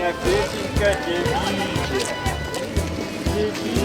меня Петенька, девичья. Девичья.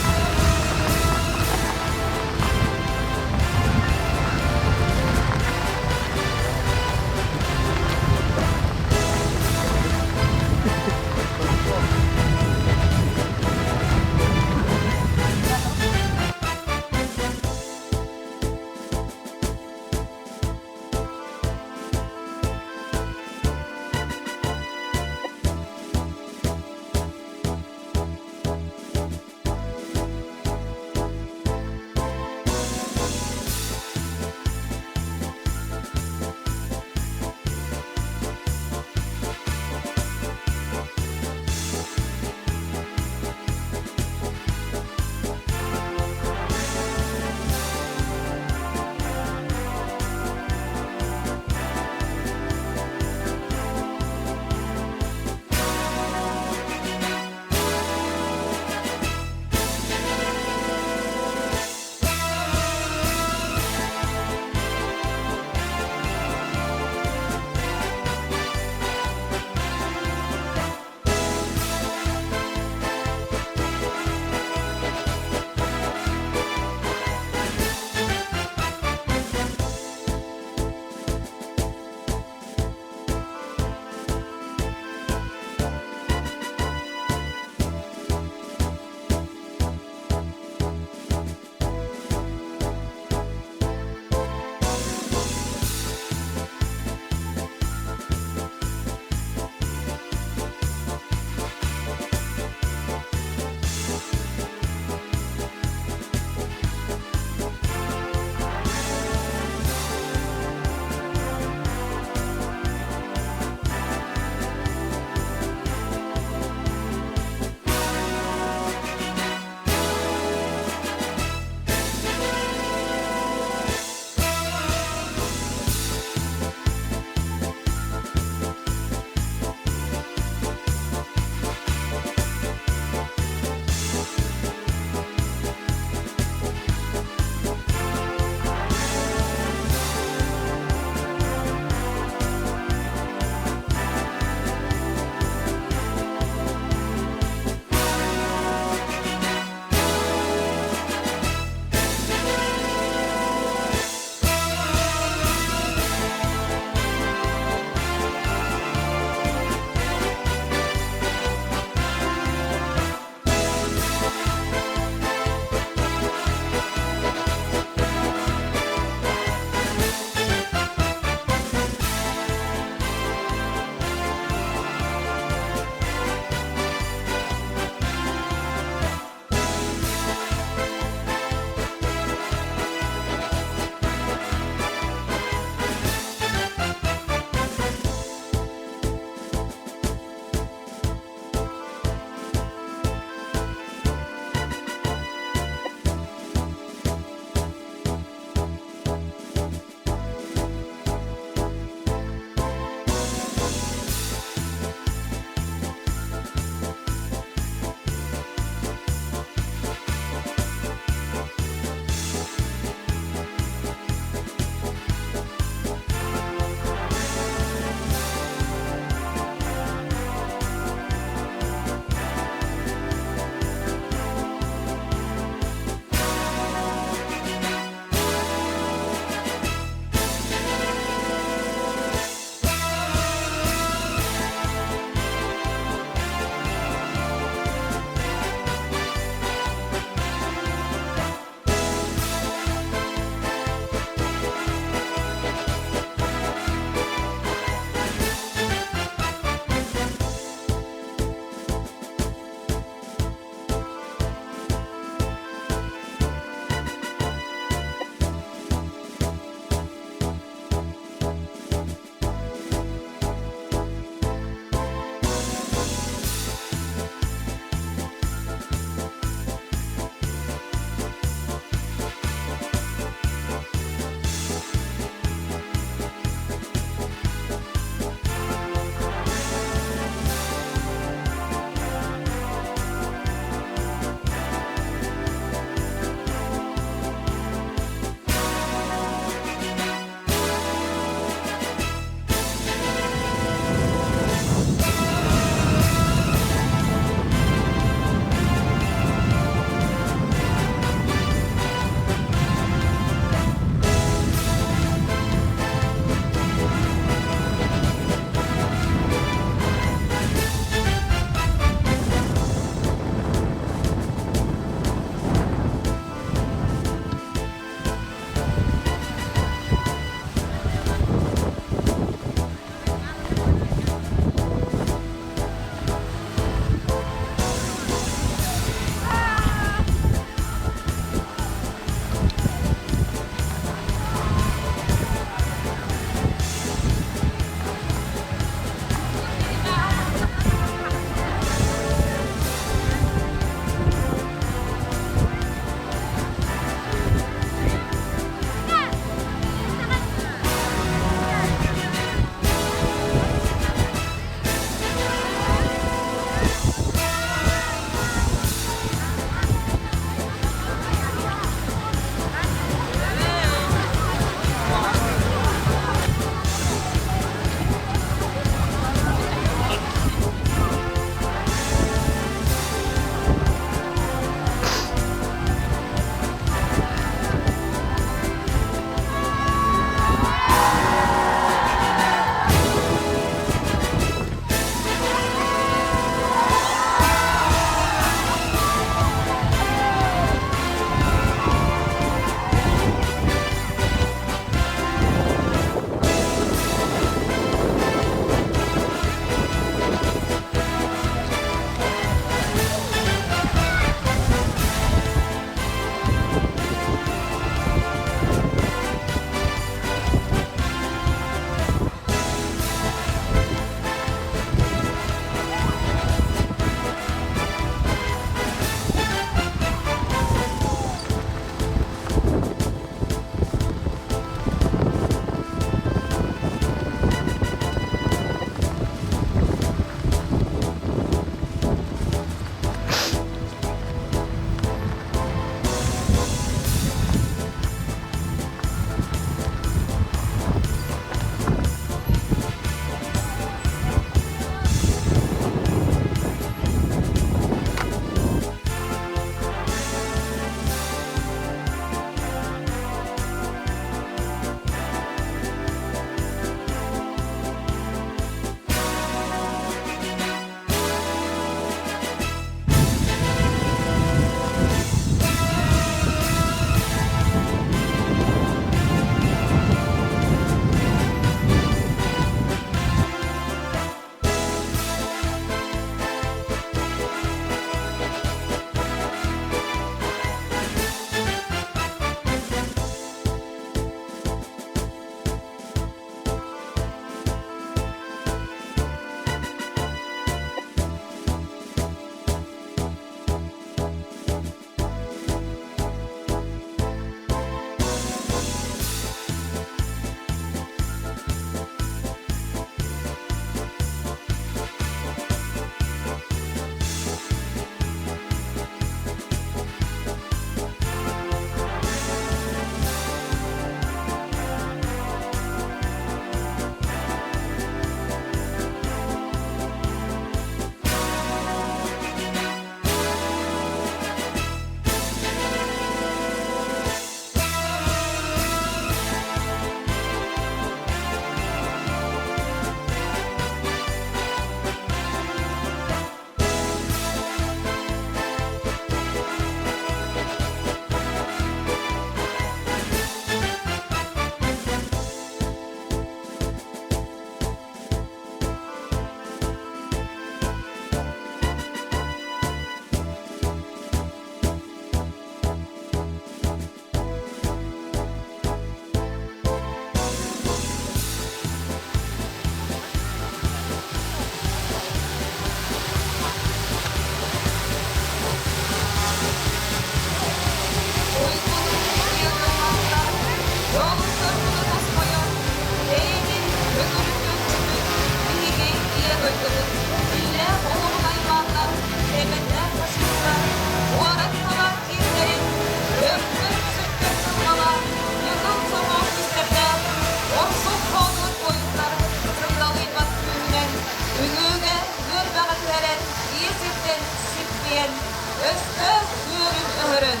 Östö yörün öhörün,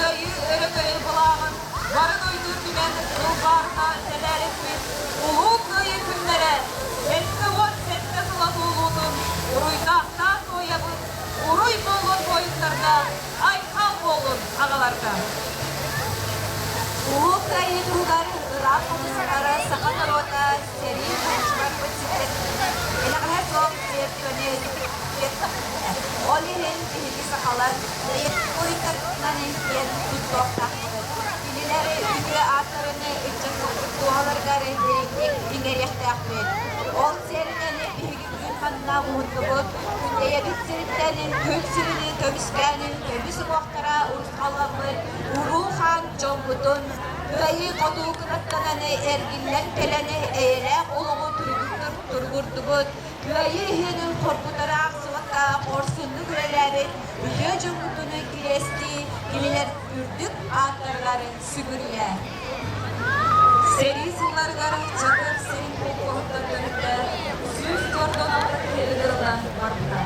öyü örököy bulağın, varın uydur gülen ılbarına neler etmiş, ulu kıyı günlere, sette ot sette sılat oğludun, uruytakta soyabın, uruy bolun boyunlarda, aykal bolun ağalarda. Ulu kıyı tuğgar, ırak oluşlara, sakatır ota, seri konuşmak bıçıklet, elaklar soğuk siyertönü, Olihin bihi sakalar, dayıp koyutak nanin yer tutok takıdır. Dilileri ünlü atlarını içip dualarga rehberlik dingeriyekte akbet. Ol serineni bihi gün hanına muhutluğun, kündeye bitsiriklerin köksürünü kömüskeni, kömüsü boktara uruskallamın, uruhan çombutun, Köyü koduğu kırattananı erginler peleni eğelek oluğu turgurdugut. Köyü henün korkutara aksıvakta korsunlu güreleri, üye cümbutunu giresti, kililer ürdük atlarları sügürüye. Seri sıllargar çakır serin kokkohutta dönükte, süz kordon alır kelilerden vardı.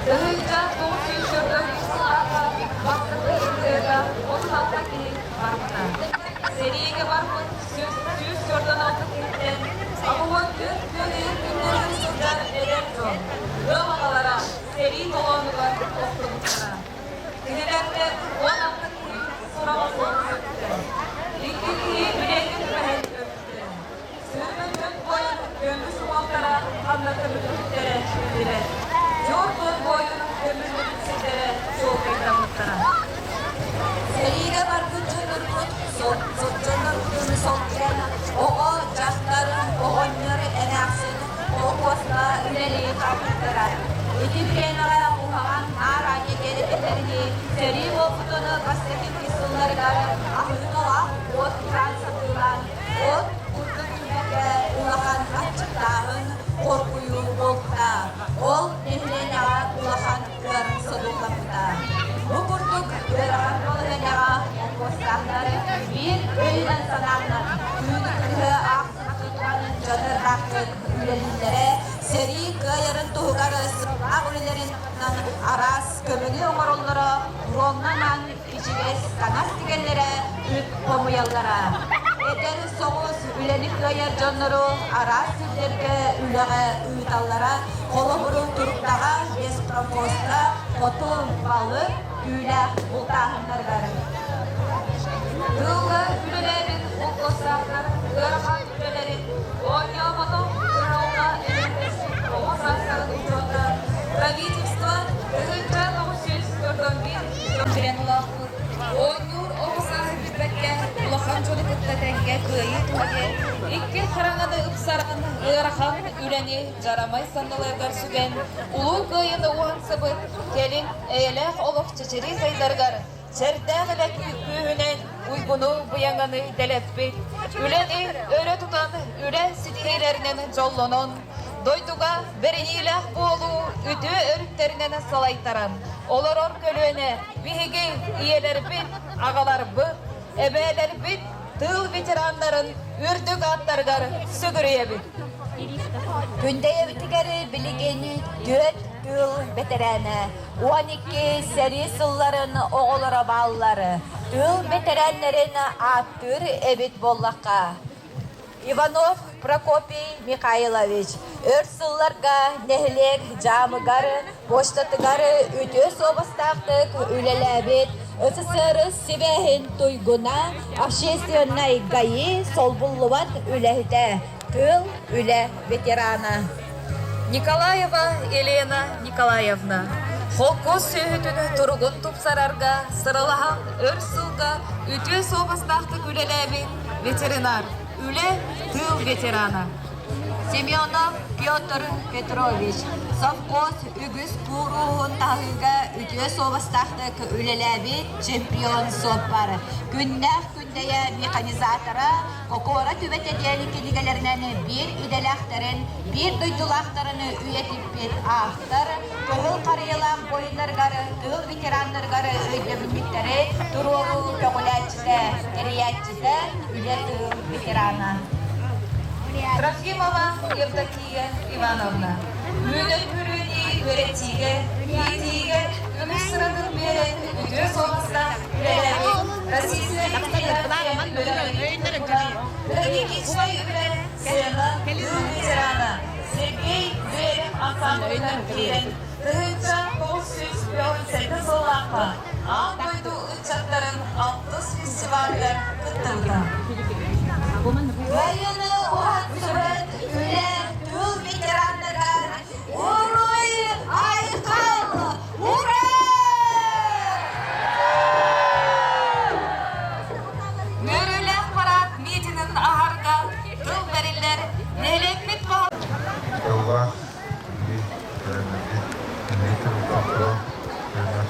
Dağıyca doğu süzgörde yüzsüzlaka, baktıklı yıllarda, onun alttaki vardı. Seriye varıp süz kordon altta kilitten, Abuman Gönül günlerin sözler eder son. Dağmalara, seri dolanılar okuduklara. Günelerde on altta kilit sorama son söktü. Linkliği bileğin mühel öptü. Sürmünün boyun gönlü sumallara anlatabiliklere bildiler. Yorgun boyun gönlü sizlere soğuk ekranlıklara. Seriye vargın cönürkut, cönürkutunu sokken, oğu cahların, oğunları enaksin, o posla üneli kapıttıra. İki bireynara uğağın narani gereklerini, seri okutunu gazetekin kısımlarları, ahını ah, ot transatılan, ot kurdu külmeke ulağın açık dağın, korkuyu bolkta, ol nehlene ulağın uların soduqlamda. Bu kurduk uğrağın olğanağa, postahları bir öğüden sanarlar, tüyünükleri aksanaklıklarının canırraklık ülelinlere, seri kıyarın tuğgarı sıvak ülelerinden aras kömülü omarollara, buronlanan içiges kanas digenlere, üt pomuyallara. Eder soğuz ülenik kıyar canları aras sürlerge üleğe üytallara, kolu burun turuktağa despromposta, kotum balı, üle bultahınlarlar. Dılgı ülelerin ulkosraflar, ırmak ülelerin, oynamadın, kırılma elindesi, oğuz asarın uçunda, правительство, ırınca 1941, bilen ulaqır, oynuyor oğuza hübbetke, ulaqan çoluk ıttatenke, kıyı tuğayı, ikki xarangını ıpsaran, ırxan üleni, jaramay sandalargar sügen, ulu kıyını uhansıbıt, gelin, eylek oluq çeçeri saydargar, Çerdağılak köyünen uygunu buyanganı delepbit, üleni öre tutan üre sidihilerinin jollonon, doyduga berinilah bolu üdü örüklerinen salaytaran, oloror kölüene bihigi iyeler bit, ağalar bit, ebeler bit, tıl veteranların ürdük atlargar sügürüye bit. Gündeye bitigeri biligeni düet tül veterane, 12 seri sılların oğulları bağları, tül veteranların attır ebit bollaka. Ivanov Prokopy Mikhailovich, örsıllarga nehlek camıgarı, boştatıgarı ütü sobastaktık ülelebit, СССР Сибехин Туйгуна, общественной ГАИ Солбуллуват Үлехте, Тыл Үле ветерана. Николаева Елена Николаевна, Холкос сөйітіні тұрғын тұпсарарға, сырылахан өрсілға, үте собастақты үлеләбі ветеринар, үле тыл ветерана. Семенов Петр Петрович, совхоз үгіз құруғын тағыға үте собастақтық үлеләбі чемпион соппары. Күннәқ күндәйі механизатора, қоқора түбәте дәлі келігелерінен бір иделәқтарын, бір дойдулақтарыны үйетіп бет ақтар, тұғыл қариылан бойынларғары, тыл ветеранларғары өйдебілміктері, тұруғу көңіләтчіде, терияттіде, үле тыл ветерана. Трофимова Евдокия Ивановна, Мөнен көріні өретігі, етігі, өмір сырадың бе Lamurdan keyin Tığınca kol süs bölsedi solakka. Al koydu uçakların 60 festivaller kıtıldı. Yayını uhat sübet üle tüm veteranlar Uruy Aykal Ura! Mürülen parat mitinin aharga tıl veriller neleklik bağlı. Allah ini kontrol dan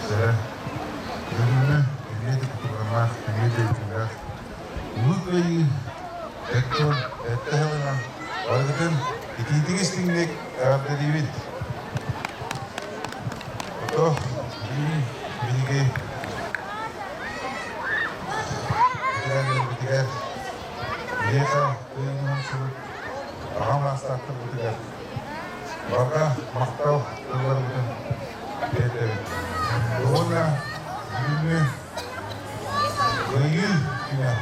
ini itu pertama ini juga mungkin ekor etahnya walaupun tiga stingnek ada di wit atau ini ke tiga dia kan ini maksud paham asal terbuka Baka maktaw keluar bukan bete. Dona ini gayu kina.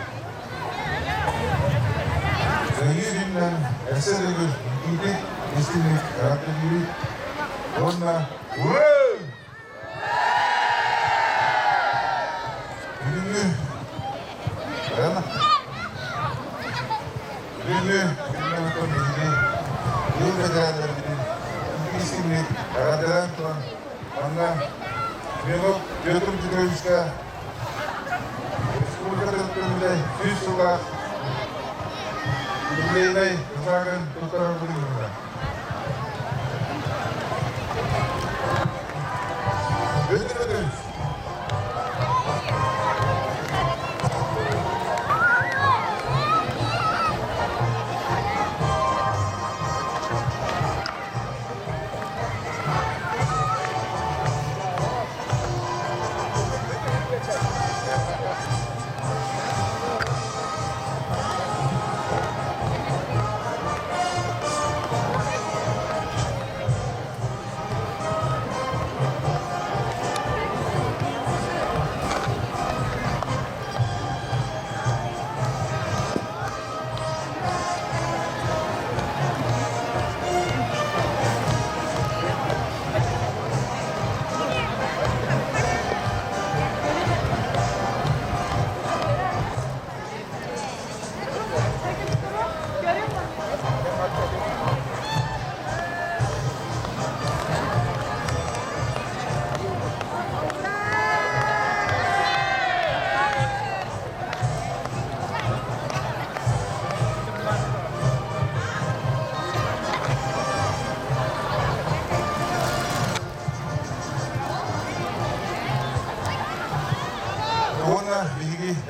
Gayu dengan asal itu ini istimewa karakter diri. Dona ura. Ini karena ini macam ini. Ini berjalan Истинный радаран туан, анда менің Петр Петровичка республикадан өткенде 100 жылға юбилейный жасаған достарым бүгінгі. Петр Петрович.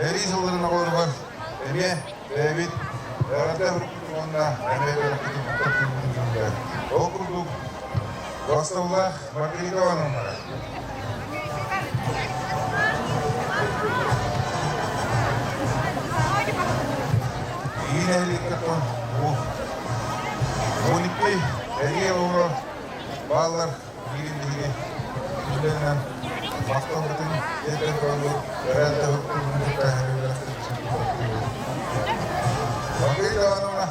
Dari seluruh negara, ini David, ada berkembang, ada berkembang. Oh, untuk Wastaullah, materi kawan mana? Ini helikopter, Monipi, ini orang balar, ini, dengan Master betul, kita kalau berada betul kita harus Oke, kawan-kawan.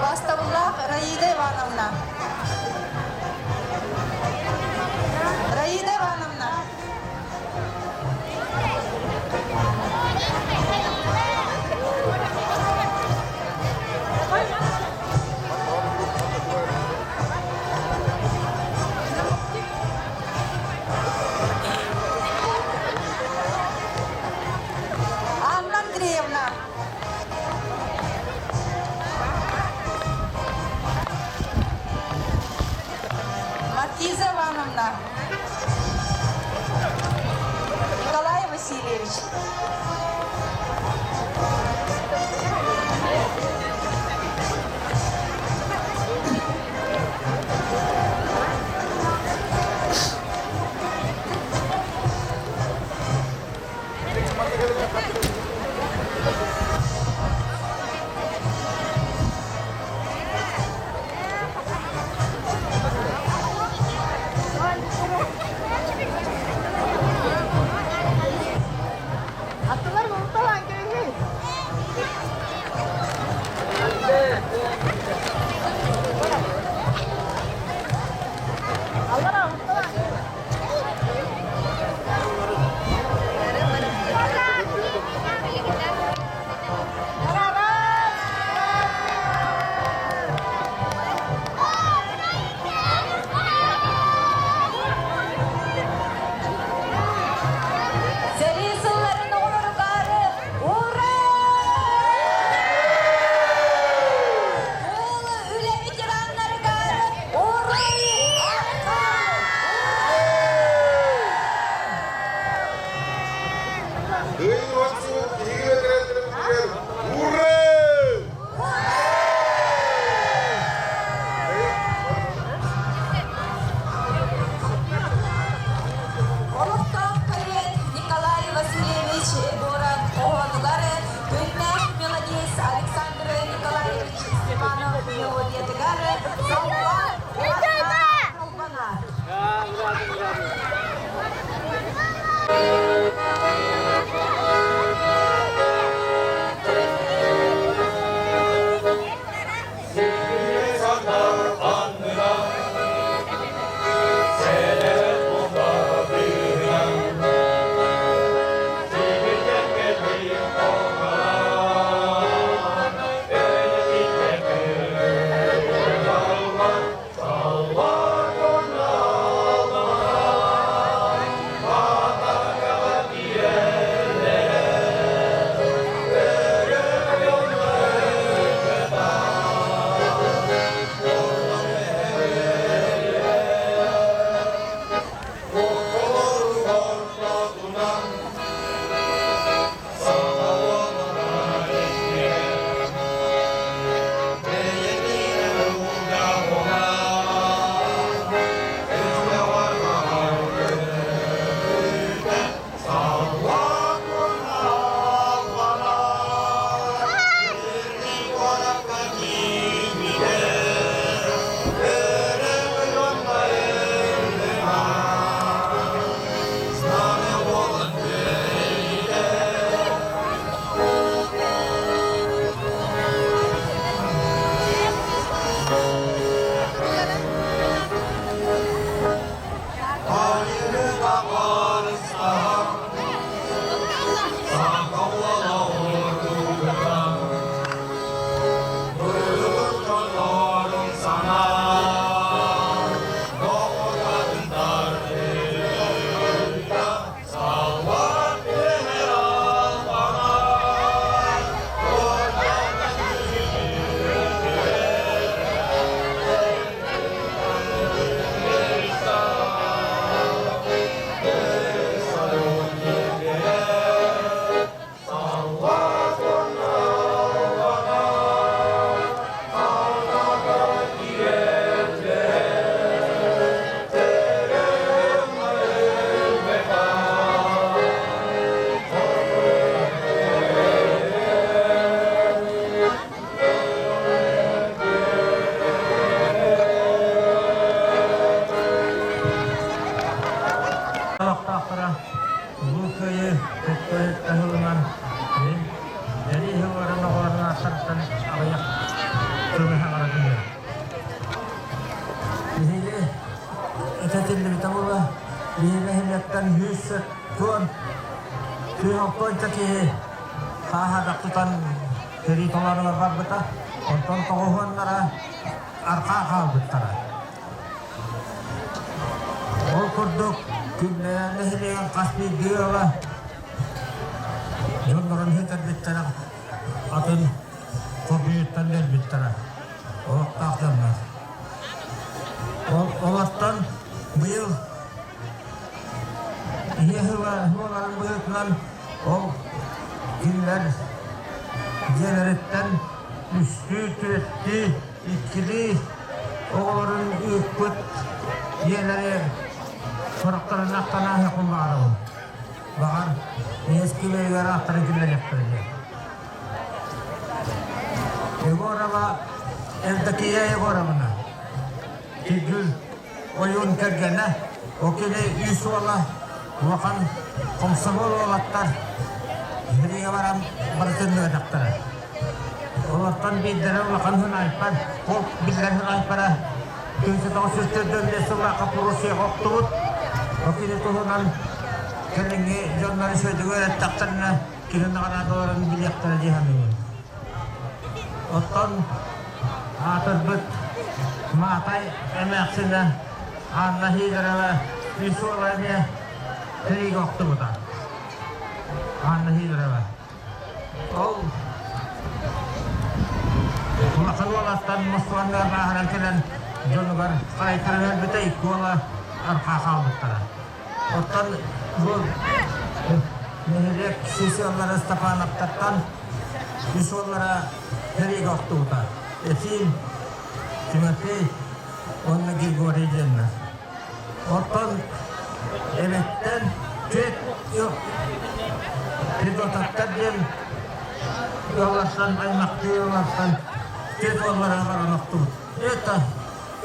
Wastaullah Raida Ivanovna. Raida Ivanovna. Anna Andreevna. Матиза Ивановна. Николай Васильевич.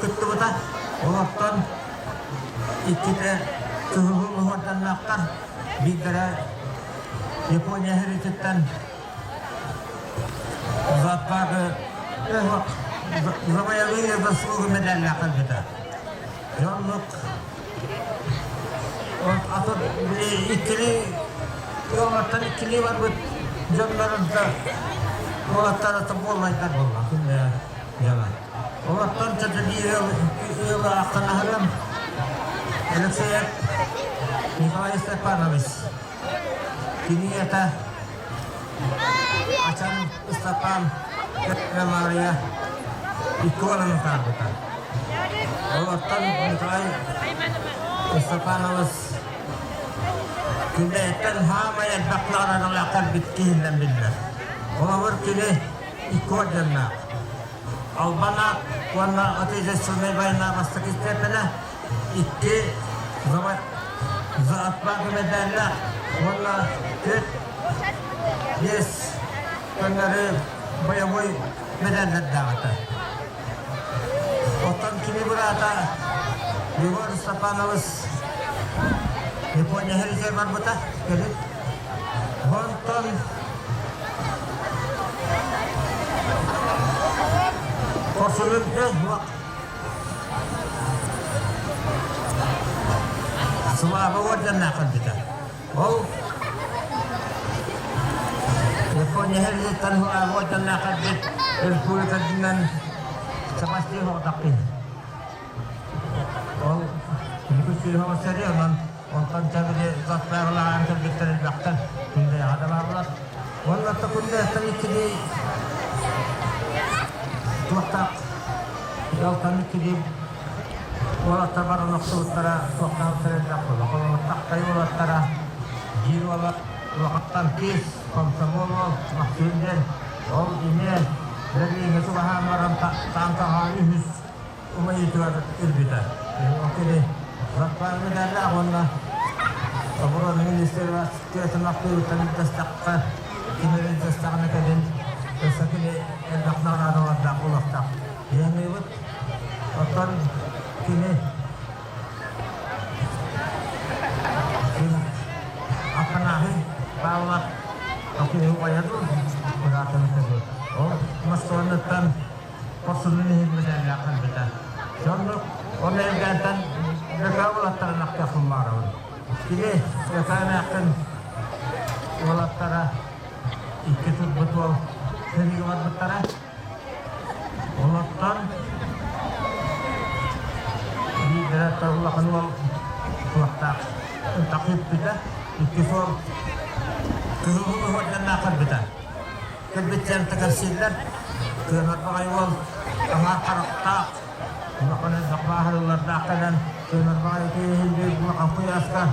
күтті бұта. Олаттан иккіде күхігін ұғырданнақтар биддері Япония хәрекеттен заттағы завоевые заслуги медаль ақылбеті. Жонлық атыр иккілі олаттан иккілі бар бұд жонларында олаттар атып болмайдар болма күнде жала. Олаттан тәді үйелі ақтан ағырам Алексеев Николай Степанович Киниета Ачан Степан Мария Иколаны тарбыта. Олаттан Николай Степанович күндәйттен хамай әлбақларының ақар біткейінден білдір. Олар күні икол жанна. Албана қуанна атейзі сұрмай байына бастық істепілі икки заатбағы медалі олар көт ес көндері боевой медалдар дағыты. Оттан kimi burada Егор Степанович Япония хәрекет бар бұта келіп. Онтан Қорсылын бұлақ Слава орден нақыл біті. Ол Япония хәрекеттен орден нақыл біт Республикадынан Сабасти хоқтақпен. Ол күші хоғысары онтан тәбіде затпағылаған кірбеттерін бақтан күнде адам ағылар. Олатта күнде әттен иккідей туақтақ ялтан иккідей олатта барын оқтығыттара тоқтағып сәрен жақтылы. Олаттақтай олаттара жир олат уақыттан кес, комсомол ол, мақтүйінден ол ине Ләгейіңі сұғахан барам таң-тағаны үз ұмай етуар үрбіті. Океде затпағы медалі ағонна бұғын министері әсіктетін ақтығыттан дастаққа кемерін дастағына кәден өсәкіне әлбақнағын адалардақ олақтақ. Ең өйбіт оттан кене ақынағы бағылақ океде ұғаяды бұдақын өтеді. Ол Москваныттан Қосылын медалі ақылбеті. Жондық оны әлгәнтен бүкі олаттарын ақтақын барауын. Келе өкән ақын олаттара икке тұт бұт ол кәрігі бар бұттара. Олаттан бейдірәтті олақын ол құлақтақ тақип біті. Икке сол күрігігі өткен ақылбеті. Кірбеттен тігірсейлер, көнір бағай ол, аңар қарықтақ, бұлақын әзіқбағылыларды ақыдан, көнір бағай кейхілдей бұлақын құясқа,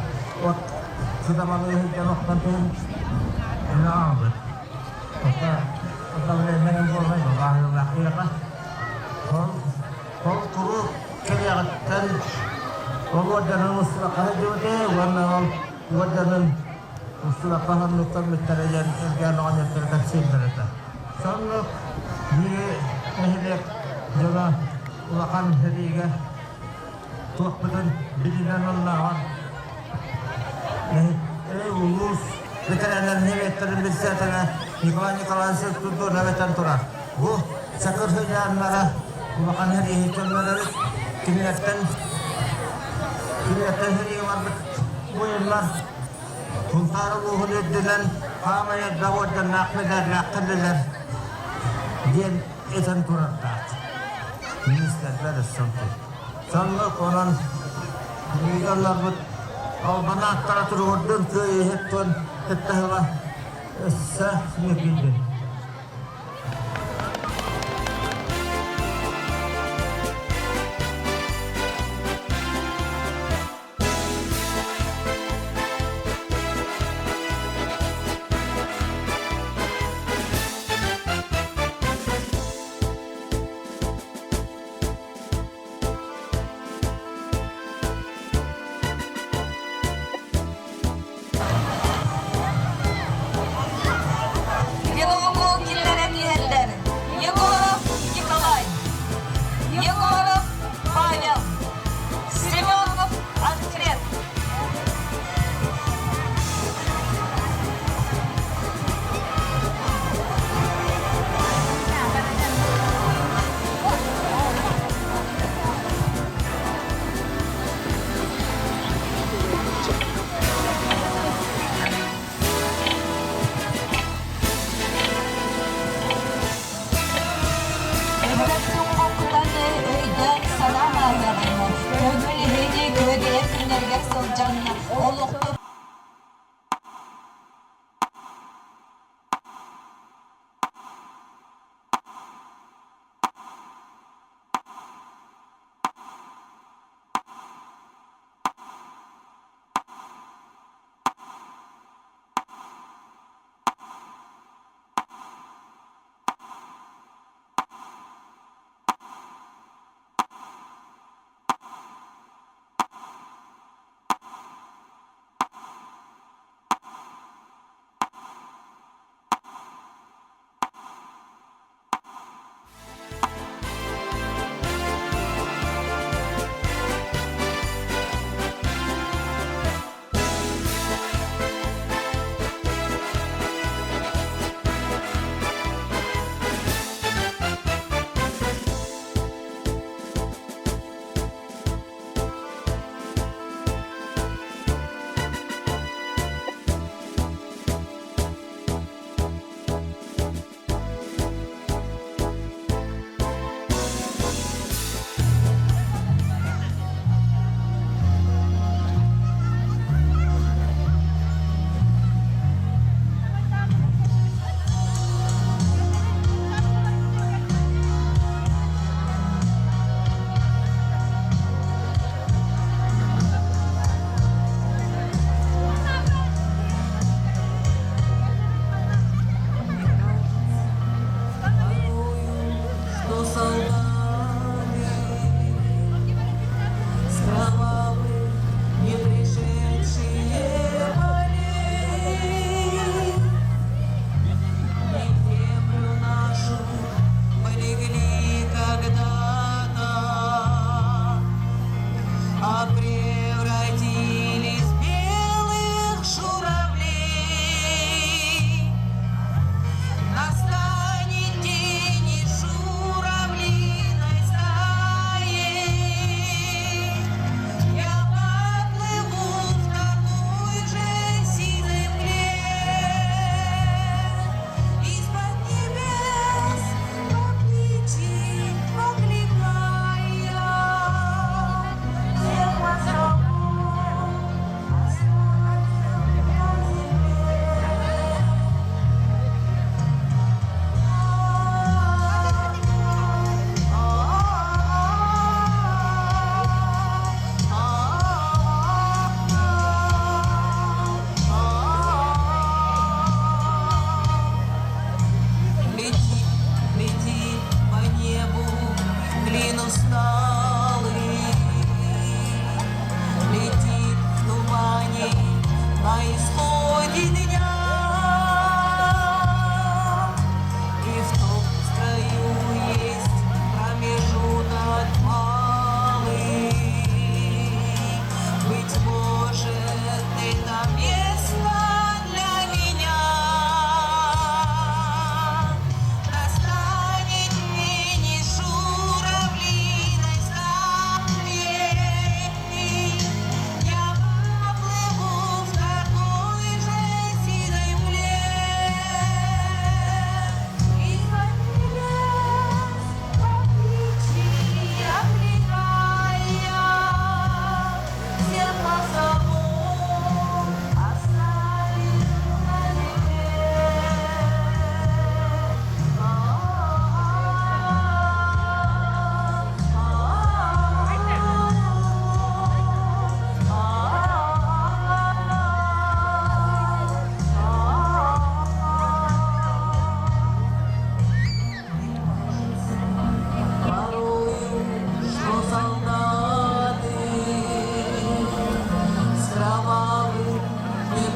от сұдамалы өйден оқтан түйін, үні аңды. Отта білейменен болмай, бағылылы ақиыға. Ол құру келеғіттен, ол өдерін ұстылақаны деуде, оны ол өдерін Usulakahan nukar mitarajan ergan orang yang terkasih mereka. Sangat dia melihat jaga ulakan hariga tuak betul bidinan lawan. Ulus veteran hebat terbesar tanah nikahnya kawan setuju nawetan turah. Sakar saja antara ulakan hari itu mereka kinatan hari marbet bulan Kuntara luhun edilen hamaya dawat dan nakmedar nakadiler dia etan kurartak minister dari sampai sangat koran nigalar bet al banak teratur ordun ke hetun hetahlah sah semikindin Yellow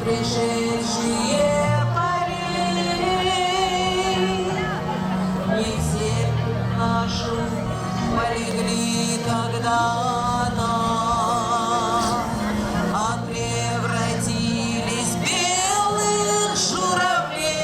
пришедшие пари, не все нашу полегли когда-то, а превратились в белых журавлей.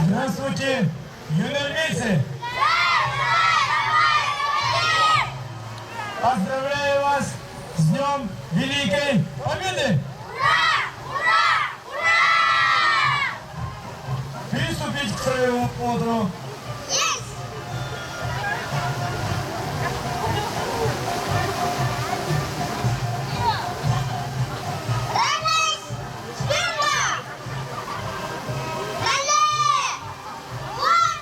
Здравствуйте, юнормейцы! Поздравляю вас с Днем Великой Победы! Ура! Ура! Ура! Приступить к своему отру. Есть! Ранись! Смирно! Далее! Вот!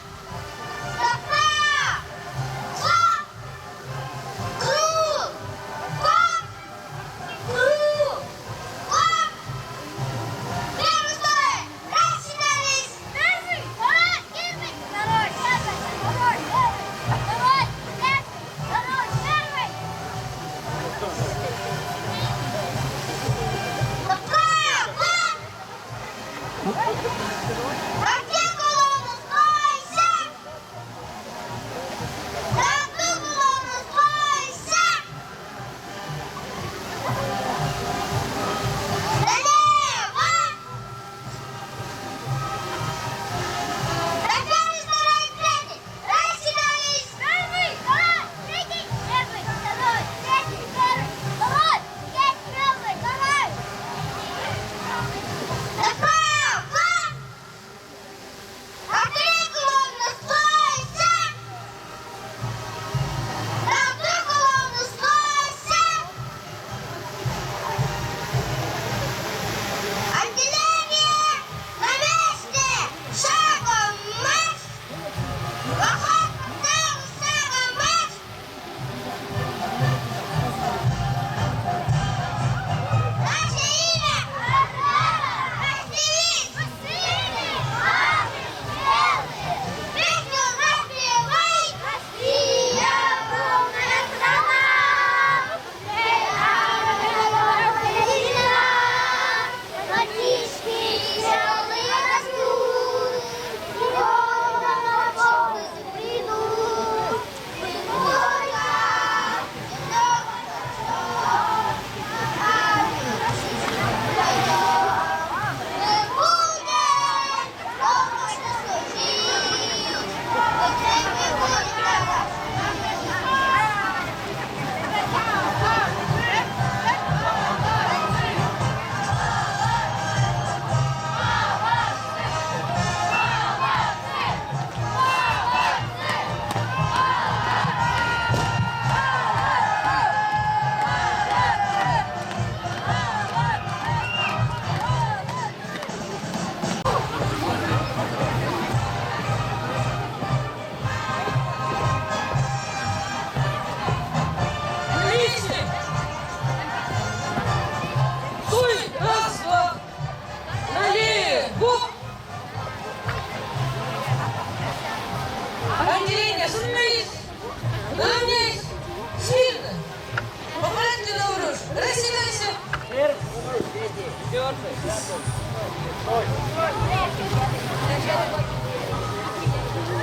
Стопа! Вот! Круг! Вот! Круг! Вот! Первый стой! Рассчитались! Первый! Второй! Первый! Второй!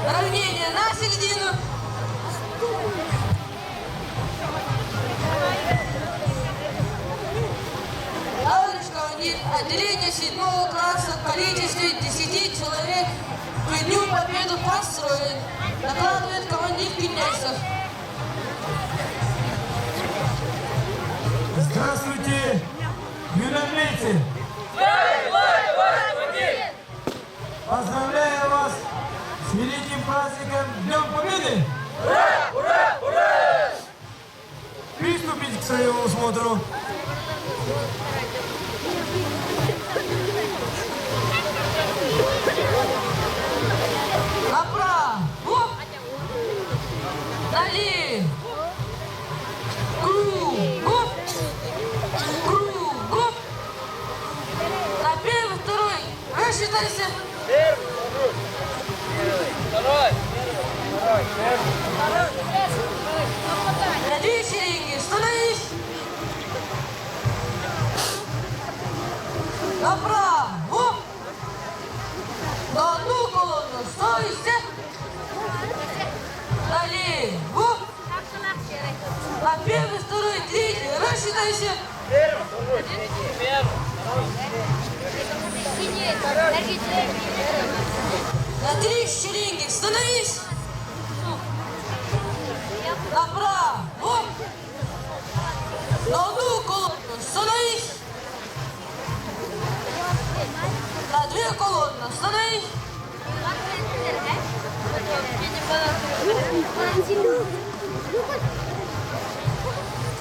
Равнение на середину. Товарищ командир, отделение 7 класса в количестве 10 человек к Дню Победы построен. Докладывает командир Пеняйцев. Здравствуйте, юнормейцы! Поздравляю вас с великим праздником Днем Победы! Ура! Ура! Ура! Приступить к своему осмотру. Направо. Налево. Кругом. Кругом. На первый, второй. Рассчитайся. На 2 шеренги. Становись. Направо. На одну колонну. Стойся. Налево. На первый, второй, третий. Рассчитайся. На 3 шеренги. Становись. Направо. На одну колонну. Становись. На 2 колонны. Становись.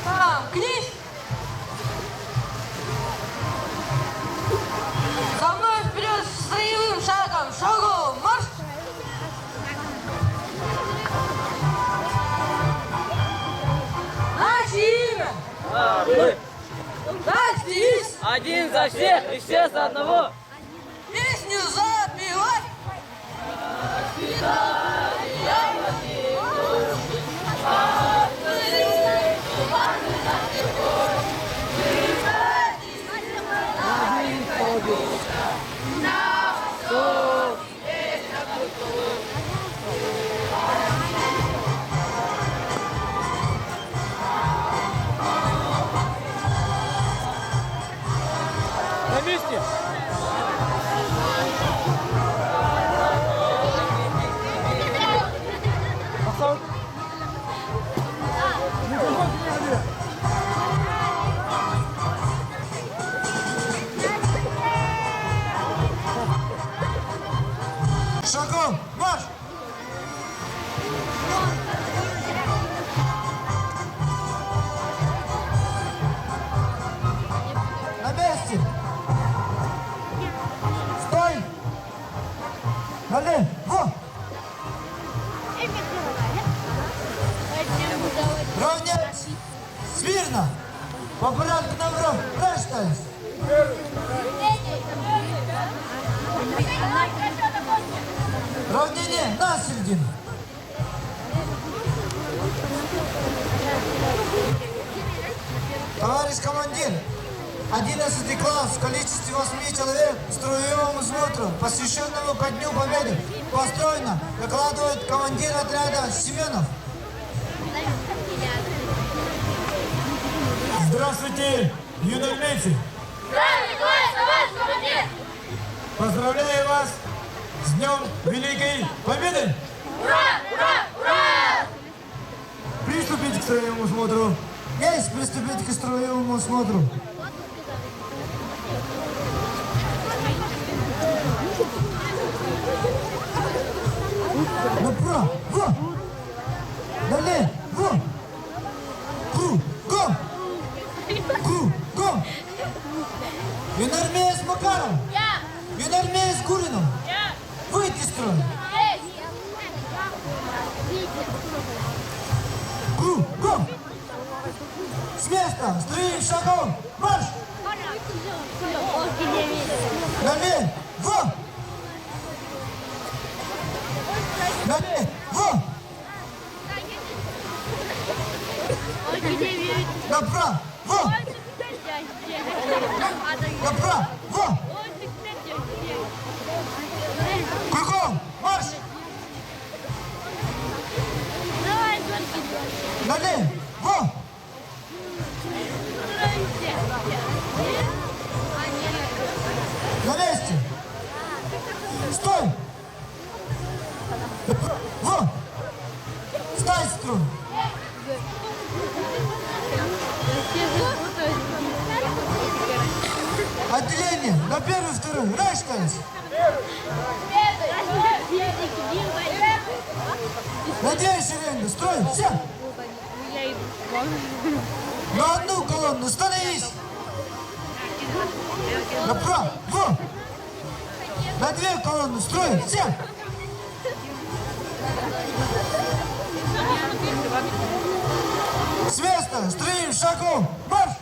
Замкнись. За мной вперед строевым шагом. Шагом марш. Наше имя. Наш девиз. Один за всех и все за одного. Песню запевать. На месте. Шагом марш! На месте! Стой! Налево! Равнять! Смирно! По порядку номеров рассчитались! Равнение на середину! Товарищ командир, 11 класс в количестве 8 человек строевому смотру, посвященному ко Дню Победы, построено, докладывает командир отряда Семенов. Здравствуйте, юнормейцы! Поздравляю вас с Днем Великой Победы! Ура! Ура! Ура! Приступите к строевому смотру. Есть приступить к строевому смотру. Направо! Налево! Кругом! Кругом! Юнормеец Макаров! Юнормеец Гуринов! Выйти из строя! Кругом! С места! Строим шагом! Марш! Налево! Налево! Направо! Направо! Стой! Во! Стай струн! Отделение! На первый, второй! Раштанс! На две шеренги! Строй! Все! На одну колонну! Становись! Направо! Во! На две колонны! Строй! Все! С места! Строим шагом! Марш!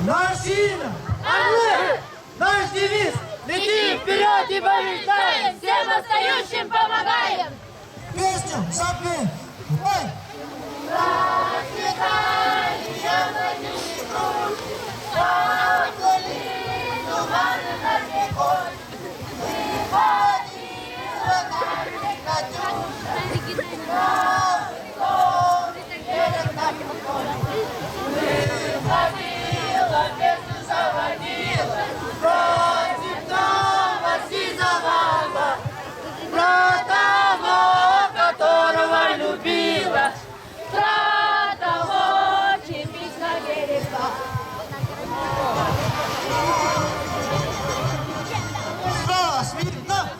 Наш имя! Орлы! Наш девиз! Летим вперед и побеждаем! Всем остающим помогаем! Песню запли! Ой! Про того, которого любила! Про того, чьи письма берегла! Справа! Смирно!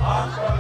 Антон